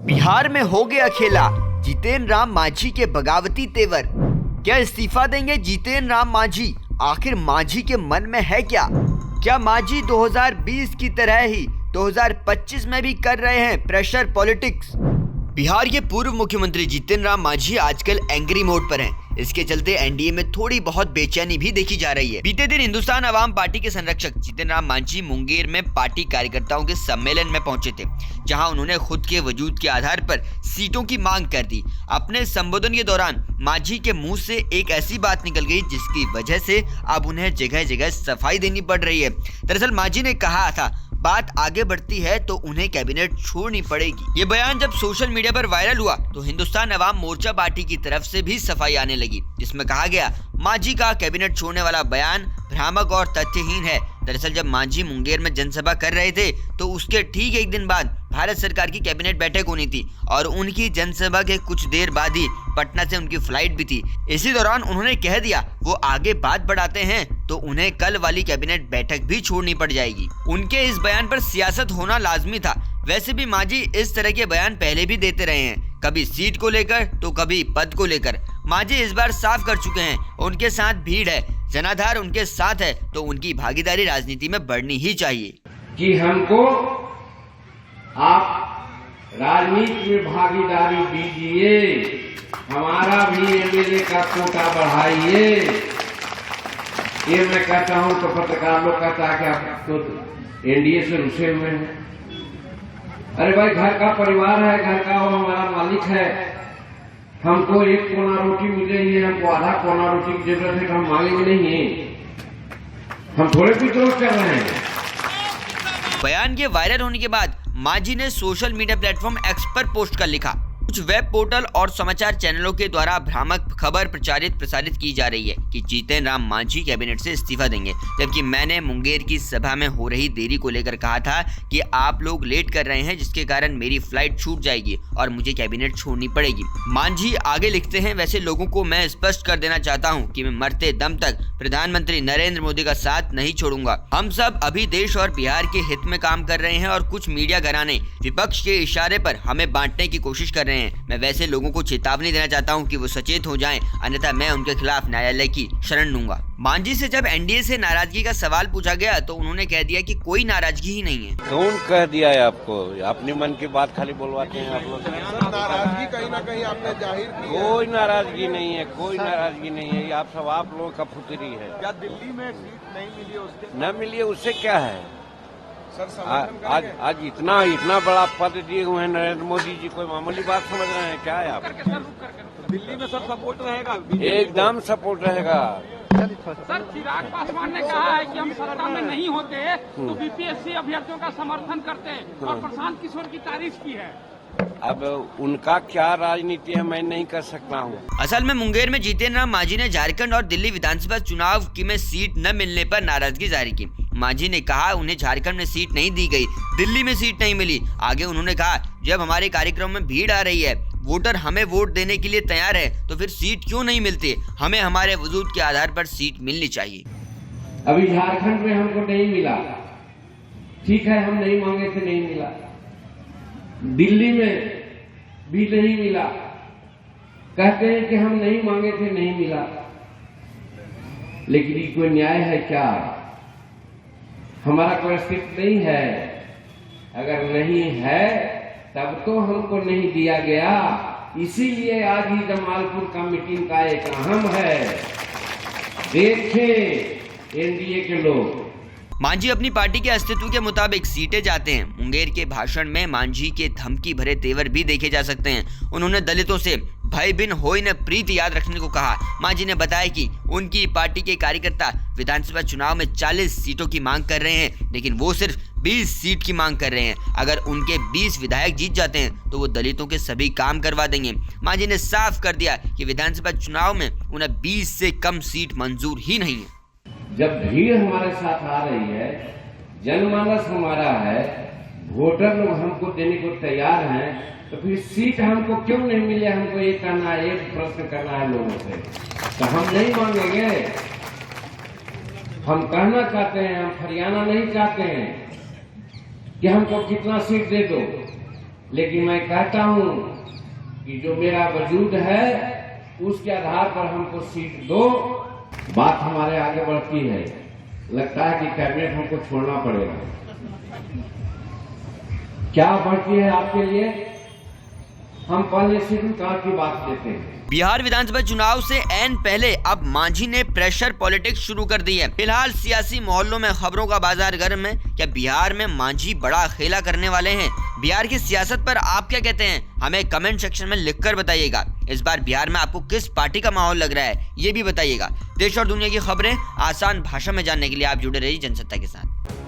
बिहार में हो गया खेला, जितेन राम मांझी के बगावती तेवर। क्या इस्तीफा देंगे जितेन राम मांझी? आखिर मांझी के मन में है क्या? क्या मांझी 2020 की तरह ही 2025 में भी कर रहे हैं प्रेशर पॉलिटिक्स? बिहार के पूर्व मुख्यमंत्री जितेन राम मांझी आजकल एंग्री मोड पर हैं। इसके चलते एनडीए में थोड़ी बहुत बेचैनी भी देखी जा रही है। बीते दिन हिंदुस्तान अवाम पार्टी के संरक्षक जितेन राम मांझी मुंगेर में पार्टी कार्यकर्ताओं के सम्मेलन में पहुंचे थे, जहां उन्होंने खुद के वजूद के आधार पर सीटों की मांग कर दी। अपने संबोधन के दौरान मांझी के मुंह से एक ऐसी बात निकल गई जिसकी वजह से अब उन्हें जगह जगह सफाई देनी पड़ रही है। दरअसल मांझी ने कहा था, बात आगे बढ़ती है तो उन्हें कैबिनेट छोड़नी पड़ेगी। ये बयान जब सोशल मीडिया पर वायरल हुआ तो हिंदुस्तान अवाम मोर्चा पार्टी की तरफ से भी सफाई आने लगी, जिसमें कहा गया मांझी का कैबिनेट छोड़ने वाला बयान भ्रामक और तथ्यहीन है। दरअसल जब मांझी मुंगेर में जनसभा कर रहे थे तो उसके ठीक एक दिन बाद भारत सरकार की कैबिनेट बैठक होनी थी और उनकी जनसभा के कुछ देर बाद ही पटना से उनकी फ्लाइट भी थी। इसी दौरान उन्होंने कह दिया वो आगे बात बढ़ाते हैं तो उन्हें कल वाली कैबिनेट बैठक भी छोड़नी पड़ जाएगी। उनके इस बयान पर सियासत होना लाजमी था। वैसे भी मांझी इस तरह के बयान पहले भी देते रहे हैं, कभी सीट को लेकर तो कभी पद को लेकर। मांझी इस बार साफ कर चुके हैं उनके साथ भीड़ है, जनाधार उनके साथ है तो उनकी भागीदारी राजनीति में बढ़नी ही चाहिए। कि हमको आप राजनीति में भागीदारी दीजिए, हमारा भी एमएलए का कोटा बढ़ाइए। ये मैं कहता हूं तो पत्रकार लोग कहता है कि आप तो एनडीए से रुसे हुए हैं। अरे भाई, घर का परिवार है, घर का वो हमारा मालिक है। हमको एक कोना रोटी मिल रही है, हमको आधा कोना रोटी की जरूरत है तो हम मांगेंगे नहीं। हम थोड़े विद्रोह कर रहे हैं। बयान के वायरल होने के बाद मांझी ने सोशल मीडिया प्लेटफॉर्म एक्स पर पोस्ट कर लिखा, कुछ वेब पोर्टल और समाचार चैनलों के द्वारा भ्रामक खबर प्रसारित की जा रही है कि जितेन राम मांझी कैबिनेट से इस्तीफा देंगे, जबकि मैंने मुंगेर की सभा में हो रही देरी को लेकर कहा था कि आप लोग लेट कर रहे हैं जिसके कारण मेरी फ्लाइट छूट जाएगी और मुझे कैबिनेट छोड़नी पड़ेगी। मांझी आगे लिखते हैं, वैसे लोगों को मैं स्पष्ट कर देना चाहता हूं कि मैं मरते दम तक प्रधानमंत्री नरेंद्र मोदी का साथ नहीं छोड़ूंगा। हम सब अभी देश और बिहार के हित में काम कर रहे हैं और कुछ मीडिया घराने विपक्ष के इशारे पर हमें बांटने की कोशिश कर रहे हैं। मैं वैसे लोगों को चेतावनी देना चाहता हूं कि वो सचेत हो जाएं, अन्यथा मैं उनके खिलाफ न्यायालय की शरण लूंगा। मांझी से जब एनडीए से नाराजगी का सवाल पूछा गया तो उन्होंने कह दिया कि कोई नाराजगी ही नहीं है। कौन कह दिया है आपको? अपने मन की बात खाली बोलवाते हैं आप लोग। नाराजगी कहीं ना कहीं आपने जाहिर की है। कोई नाराजगी नहीं है, कोई नाराजगी नहीं है। ये आप सब आप लोगों का फुतरी है। क्या दिल्ली में सीट नहीं मिली उसके? न मिली है उससे क्या है? सर समर्थन आज इतना बड़ा पद दिए हुए हैं नरेंद्र मोदी जी, कोई मामूली बात समझ रहे हैं क्या है आप? दिल्ली में सर सपोर्ट रहेगा, एकदम सपोर्ट रहेगा। सर चिराग पासवान ने कहा है कि हम सत्ता में नहीं होते तो बीपीएससी अभ्यर्थियों का समर्थन करते हैं और प्रशांत किशोर की तारीफ की है। अब उनका क्या राजनीति है मैं नहीं कर सकता हूँ। असल में मुंगेर में जितेन राम मांझी ने झारखंड और दिल्ली विधानसभा चुनाव की में सीट न मिलने पर नाराजगी जाहिर की। मांझी ने कहा उन्हें झारखंड में सीट नहीं दी गई, दिल्ली में सीट नहीं मिली। आगे उन्होंने कहा, जब हमारे कार्यक्रम में भीड़ आ रही है, वोटर हमें वोट देने के लिए तैयार है तो फिर सीट क्यों नहीं मिलती? हमें हमारे वजूद के आधार पर सीट मिलनी चाहिए। अभी झारखंड में हमको नहीं मिला, ठीक है, हम नहीं मांगे थे, नहीं मिला। दिल्ली में भी नहीं मिला, कहते हैं कि हम नहीं मांगे थे, नहीं मिला। लेकिन ये कोई न्याय है क्या? हमारा कोई अस्तित्व नहीं है। अगर नहीं है तब तो हमको नहीं दिया गया। इसीलिए आज ही जमालपुर का मीटिंग का एक अहम है। देखें एनडीए के लोग, मांझी अपनी पार्टी के अस्तित्व के मुताबिक सीटें चाहते हैं। मुंगेर के भाषण में मांझी के धमकी भरे तेवर भी देखे जा सकते हैं। उन्होंने दलितों से भय बिन होई न प्रीति याद रखने को कहा। मांझी ने बताया कि उनकी पार्टी के कार्यकर्ता विधानसभा चुनाव में 40 सीटों की मांग कर रहे हैं, लेकिन वो सिर्फ 20 सीट की मांग कर रहे हैं। अगर उनके 20 विधायक जीत जाते हैं तो वो दलितों के सभी काम करवा देंगे। मांझी ने साफ कर दिया कि विधानसभा चुनाव में उन्हें 20 से कम सीट मंजूर ही नहीं है। जब भीड़ हमारे साथ आ रही है, जनमानस हमारा है, वोटर लोग हमको देने को तैयार हैं, तो फिर सीट हमको क्यों नहीं मिले? हमको एक करना है, एक प्रश्न करना है लोगों से, तो हम नहीं मांगेंगे। हम कहना चाहते हैं, हम हरियाणा नहीं चाहते हैं कि हमको कितना सीट दे दो। लेकिन मैं कहता हूं कि जो मेरा वजूद है उसके आधार पर हमको सीट दो। बात हमारे आगे बढ़ती है, लगता है कि कैबिनेट हमको छोड़ना पड़ेगा। क्या बढ़ती है आपके लिए? हम पहले शेड्यूल कास्ट की बात लेते हैं। बिहार विधानसभा चुनाव से ऐन पहले अब मांझी ने प्रेशर पॉलिटिक्स शुरू कर दी है। फिलहाल सियासी मोहल्लों में खबरों का बाजार गर्म है। क्या बिहार में मांझी बड़ा खेला करने वाले हैं? बिहार की सियासत पर आप क्या कहते हैं? हमें कमेंट सेक्शन में लिखकर बताइएगा। इस बार बिहार में आपको किस पार्टी का माहौल लग रहा है, ये भी बताइएगा। देश और दुनिया की खबरें आसान भाषा में जानने के लिए आप जुड़े रहिए जनसत्ता के साथ।